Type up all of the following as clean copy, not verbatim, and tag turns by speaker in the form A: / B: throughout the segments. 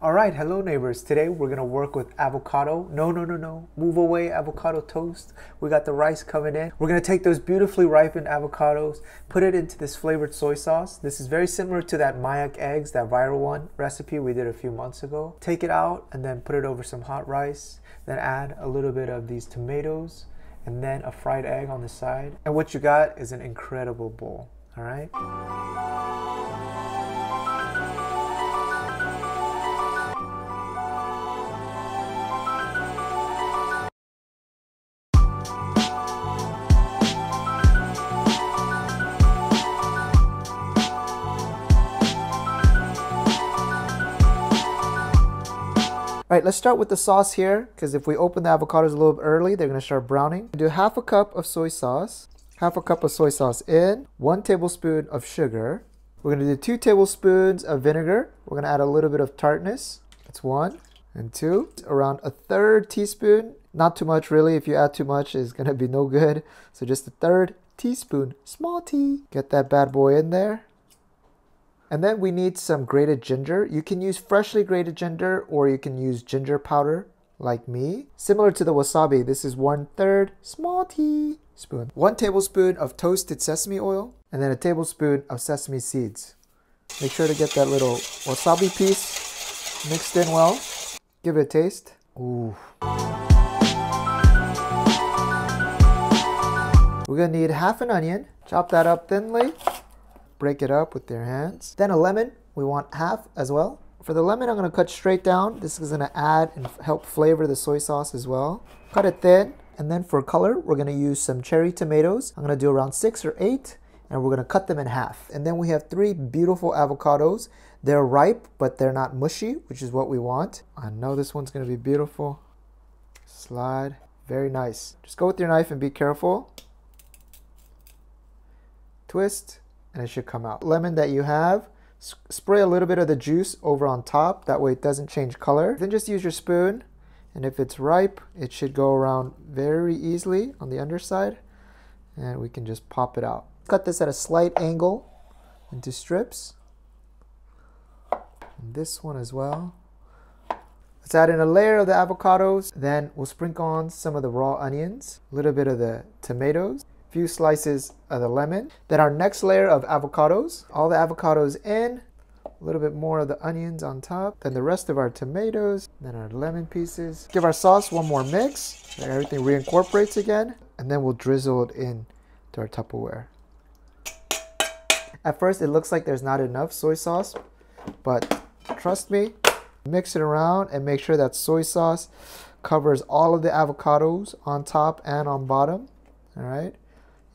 A: Alright, hello neighbors. Today we're going to work with avocado. No. Move away, avocado toast. We got the rice coming in. We're going to take those beautifully ripened avocados, put it into this flavored soy sauce. This is very similar to that Mayak eggs, that viral one recipe we did a few months ago. Take it out and then put it over some hot rice. Then add a little bit of these tomatoes and then a fried egg on the side. And what you got is an incredible bowl. Alright? All right, let's start with the sauce here, because if we open the avocados a little bit early, they're going to start browning. Do half a cup of soy sauce, in, 1 tablespoon of sugar. We're going to do 2 tablespoons of vinegar. We're going to add a little bit of tartness. That's 1 and 2. Around a 1/3 teaspoon, not too much really. If you add too much, it's going to be no good. So just a 1/3 teaspoon, small t. Get that bad boy in there. And then we need some grated ginger. You can use freshly grated ginger or you can use ginger powder like me. Similar to the wasabi, this is 1/3 small teaspoon. 1 tablespoon of toasted sesame oil and then a tablespoon of sesame seeds. Make sure to get that little wasabi piece mixed in well. Give it a taste. Ooh. We're gonna need half an onion. Chop that up thinly. Break it up with your hands. Then a lemon, we want half as well. For the lemon, I'm going to cut straight down. This is going to add and help flavor the soy sauce as well. Cut it thin. And then for color, we're going to use some cherry tomatoes. I'm going to do around 6 or 8, and we're going to cut them in half. And then we have 3 beautiful avocados. They're ripe, but they're not mushy, which is what we want. I know this one's going to be beautiful. Slide. Very nice. Just go with your knife and be careful. Twist. And it should come out. Lemon that you have, spray a little bit of the juice over on top. That way it doesn't change color. Then just use your spoon. And if it's ripe, it should go around very easily on the underside. And we can just pop it out. Cut this at a slight angle into strips. And this one as well. Let's add in a layer of the avocados. Then we'll sprinkle on some of the raw onions, a little bit of the tomatoes, few slices of the lemon. Then our next layer of avocados, all the avocados in, a little bit more of the onions on top, then the rest of our tomatoes, then our lemon pieces. Give our sauce one more mix so everything reincorporates again, and then we'll drizzle it in to our Tupperware. At first it looks like there's not enough soy sauce, but trust me, mix it around and make sure that soy sauce covers all of the avocados on top and on bottom. All right.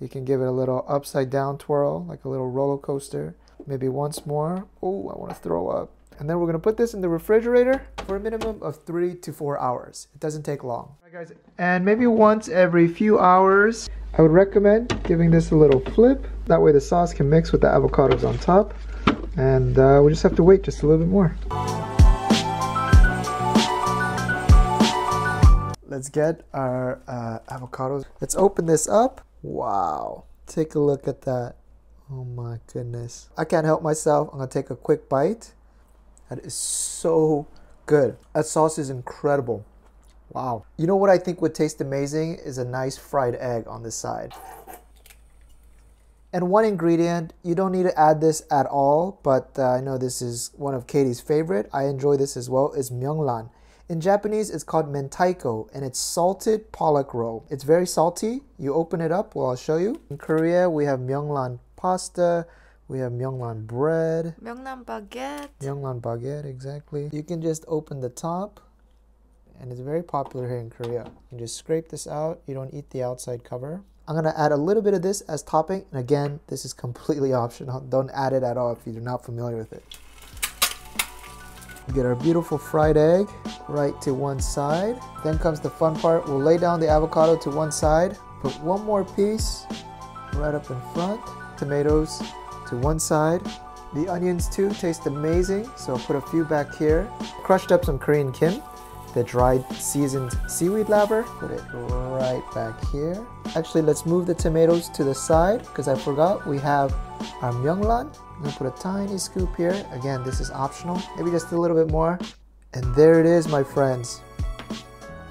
A: You can give it a little upside down twirl, like a little roller coaster. Maybe once more. Oh, I want to throw up. And then we're going to put this in the refrigerator for a minimum of 3 to 4 hours. It doesn't take long. All right, guys. And maybe once every few hours, I would recommend giving this a little flip. That way the sauce can mix with the avocados on top. And we just have to wait just a little bit more. Let's get our avocados. Let's open this up. Wow, take a look at that. Oh my goodness. I can't help myself. I'm gonna take a quick bite. That is so good. That sauce is incredible. Wow. You know what I think would taste amazing is a nice fried egg on the side. And one ingredient, you don't need to add this at all, but I know this is one of Katie's favorite. I enjoy this as well, is myeonglan. In Japanese, it's called mentaiko, and it's salted pollock roll. It's very salty. You open it up, well, I'll show you. In Korea, we have myeonglan pasta. We have myeonglan bread.
B: myeonglan baguette.
A: Myeonglan baguette, exactly. You can just open the top, and it's very popular here in Korea. You just scrape this out. You don't eat the outside cover. I'm gonna add a little bit of this as topping. And again, this is completely optional. Don't add it at all if you're not familiar with it. Get our beautiful fried egg right to one side. Then comes the fun part. We'll lay down the avocado to one side. Put one more piece right up in front. Tomatoes to one side. The onions too taste amazing, so I'll put a few back here. Crushed up some Korean kim, the dried seasoned seaweed laver. Put it right back here. Actually, let's move the tomatoes to the side because I forgot we have our myeonglan. I'm gonna put a tiny scoop here. Again, this is optional. Maybe just a little bit more. And there it is, my friends.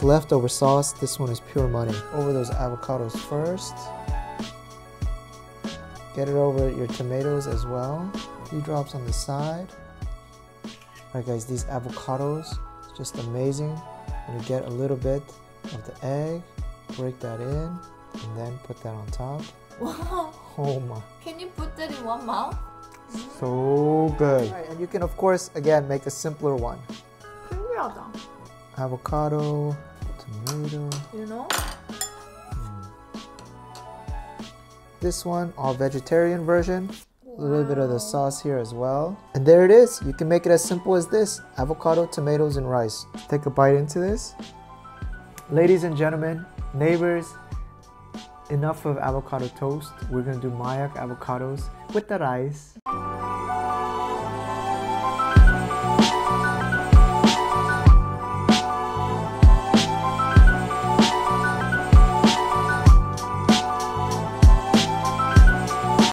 A: Leftover sauce. This one is pure money. Over those avocados first. Get it over your tomatoes as well. A few drops on the side. Alright guys, these avocados, just amazing. I'm gonna get a little bit of the egg, break that in, and then put that on top.
B: Wow.
A: Oh my.
B: Can you put that in one mouth?
A: So good. Right, and you can of course, again, make a simpler one.
B: 신기하다.
A: Avocado, tomato.
B: You know?
A: This one, all vegetarian version. A little bit of the sauce here as well. And there it is. You can make it as simple as this. Avocado, tomatoes, and rice. Take a bite into this. Ladies and gentlemen, neighbors, enough of avocado toast. We're gonna do Mayak avocados with the rice.